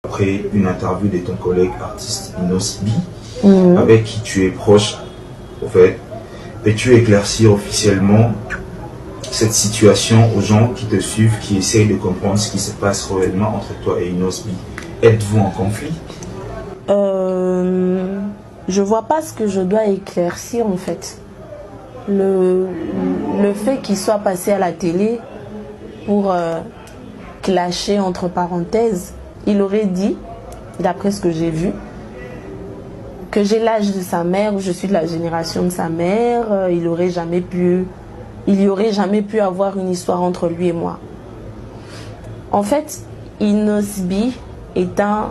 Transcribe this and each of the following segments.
Après une interview de ton collègue artiste Inos B, avec qui tu es proche, en fait, peux-tu éclaircir officiellement cette situation aux gens qui te suivent, qui essayent de comprendre ce qui se passe réellement entre toi et Inos B? Êtes-vous en conflit? Je vois pas ce que je dois éclaircir en fait. Le fait qu'il soit passé à la télé pour clasher entre parenthèses, il aurait dit, d'après ce que j'ai vu, que j'ai l'âge de sa mère, ou je suis de la génération de sa mère, il y aurait jamais pu avoir une histoire entre lui et moi. En fait, Inos B est un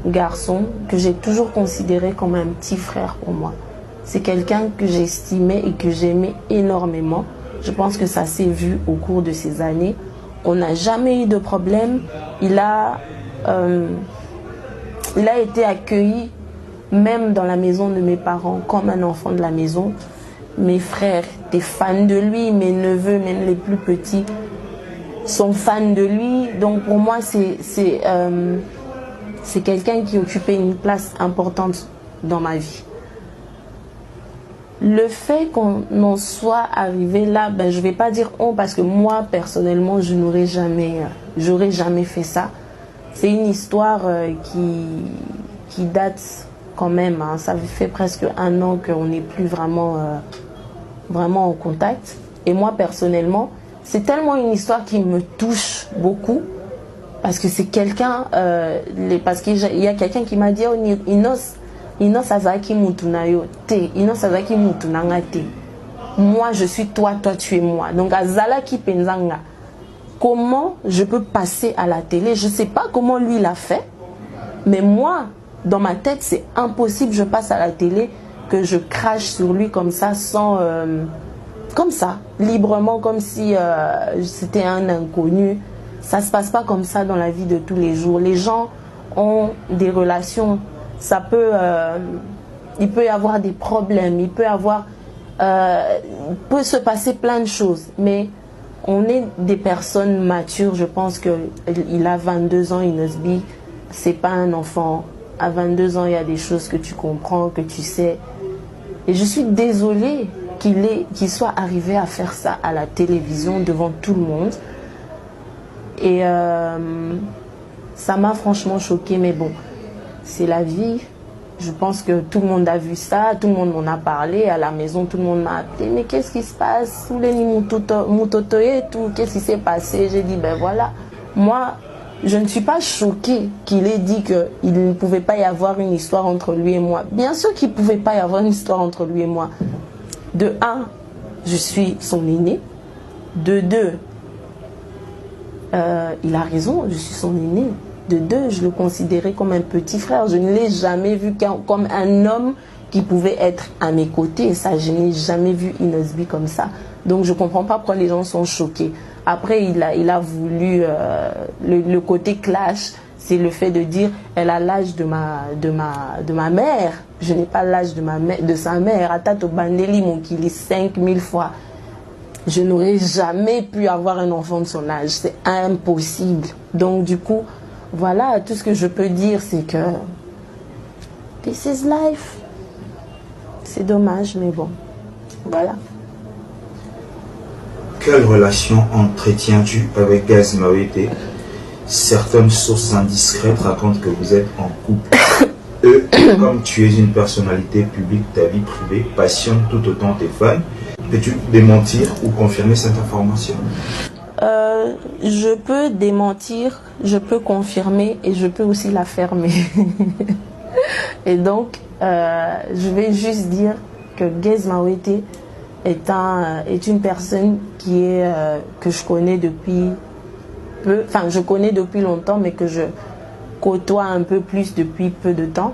garçon que j'ai toujours considéré comme un petit frère pour moi. C'est quelqu'un que j'estimais et que j'aimais énormément. Je pense que ça s'est vu au cours de ces années. On n'a jamais eu de problème. Il a été accueilli même dans la maison de mes parents comme un enfant de la maison. Mes frères étaient fans de lui, mes neveux, même les plus petits, sont fans de lui. Donc pour moi, c'est quelqu'un qui occupait une place importante dans ma vie. Le fait qu'on en soit arrivé là, ben, je ne vais pas dire on, parce que moi, personnellement, j'aurais jamais fait ça. C'est une histoire qui date quand même. Hein. Ça fait presque 1 an qu'on n'est plus vraiment en contact. Et moi, personnellement, c'est tellement une histoire qui me touche beaucoup. Parce que c'est quelqu'un, parce qu'il y a quelqu'un qui m'a dit, oh, Inos Azaki Mutunayo, Inos Azaki Mutunanga te. Moi, je suis toi, toi, tu es moi. Donc, Azalaki Penzanga. Comment je peux passer à la télé? Je ne sais pas comment lui l'a fait. Mais moi, dans ma tête, c'est impossible. Je passe à la télé, que je crache sur lui comme ça, comme ça, librement, comme si c'était un inconnu. Ça ne se passe pas comme ça dans la vie de tous les jours. Les gens ont des relations. Il peut y avoir des problèmes. Il peut se passer plein de choses. Mais on est des personnes matures. Je pense qu'il a 22 ans, Inos B. C'est pas un enfant. À 22 ans, il y a des choses que tu comprends, que tu sais. Et je suis désolée qu'il soit arrivé à faire ça à la télévision devant tout le monde. Et ça m'a franchement choquée, mais bon, c'est la vie. Je pense que tout le monde a vu ça, tout le monde m'en a parlé. À la maison, tout le monde m'a appelé. Mais qu'est-ce qui se passe? Et tout, qu'est-ce qui s'est passé? J'ai dit, ben voilà. Moi, je ne suis pas choquée qu'il ait dit qu'il ne pouvait pas y avoir une histoire entre lui et moi. Bien sûr qu'il ne pouvait pas y avoir une histoire entre lui et moi. De 1, je suis son aîné. De 2, il a raison, je suis son aîné. De 2, je le considérais comme un petit frère. Je ne l'ai jamais vu comme un homme qui pouvait être à mes côtés. Et ça, je n'ai jamais vu Inos B comme ça. Donc, je ne comprends pas pourquoi les gens sont choqués. Après, il a voulu... le côté clash, c'est le fait de dire elle a l'âge de ma mère. Je n'ai pas l'âge de sa mère. Atato Bandeli, mon qu'il est 5000 fois. Je n'aurais jamais pu avoir un enfant de son âge. C'est impossible. Donc, du coup, voilà, tout ce que je peux dire, c'est que this is life. C'est dommage, mais bon, voilà. Quelle relation entretiens-tu avec Gaz Mawete? Certaines sources indiscrètes racontent que vous êtes en couple. Comme tu es une personnalité publique, ta vie privée passionne tout autant tes fans. Peux-tu démentir ou confirmer cette information? Je peux démentir, je peux confirmer et je peux aussi la fermer. Et donc, je vais juste dire que Gaz Mawete est une personne que je connais depuis peu, enfin je connais depuis longtemps, mais que je côtoie un peu plus depuis peu de temps.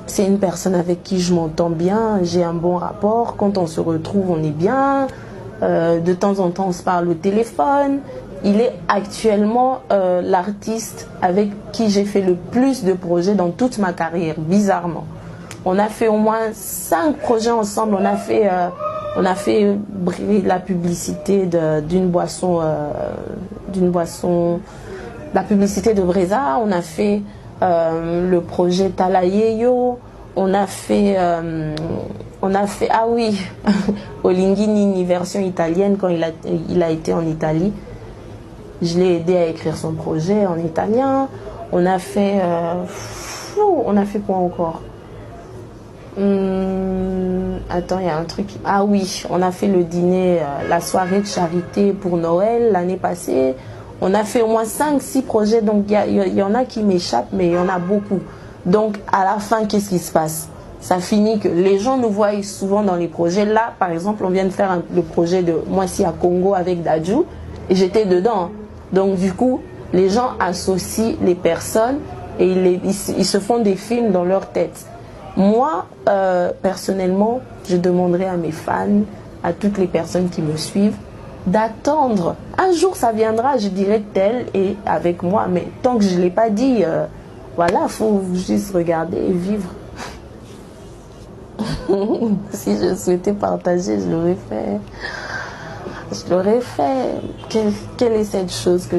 C'est une personne avec qui je m'entends bien, j'ai un bon rapport. Quand on se retrouve, on est bien. De temps en temps, on se parle au téléphone. Il est actuellement l'artiste avec qui j'ai fait le plus de projets dans toute ma carrière, bizarrement. On a fait au moins 5 projets ensemble. On a fait la publicité d'une boisson, la publicité de Breza. On a fait le projet Talayeyo. On a fait, ah oui, Olinghini, version italienne, quand il a été en Italie. Je l'ai aidé à écrire son projet en italien. On a fait quoi encore? Attends, il y a un truc. Ah oui, on a fait le dîner, la soirée de charité pour Noël l'année passée. On a fait au moins 5-6 projets. Donc il y en a qui m'échappent, mais il y en a beaucoup. Donc à la fin, qu'est-ce qui se passe? Ça finit que les gens nous voient souvent dans les projets. Là, par exemple, on vient de faire le projet de Moissi à Congo avec Dadju. Et j'étais dedans. Donc du coup, les gens associent les personnes et ils se font des films dans leur tête. Moi, personnellement, je demanderais à mes fans, à toutes les personnes qui me suivent, d'attendre. Un jour, ça viendra, je dirai tel et avec moi. Mais tant que je ne l'ai pas dit, voilà, il faut juste regarder et vivre. Si je souhaitais partager, je l'aurais fait. Je l'aurais fait. Quelle est cette chose que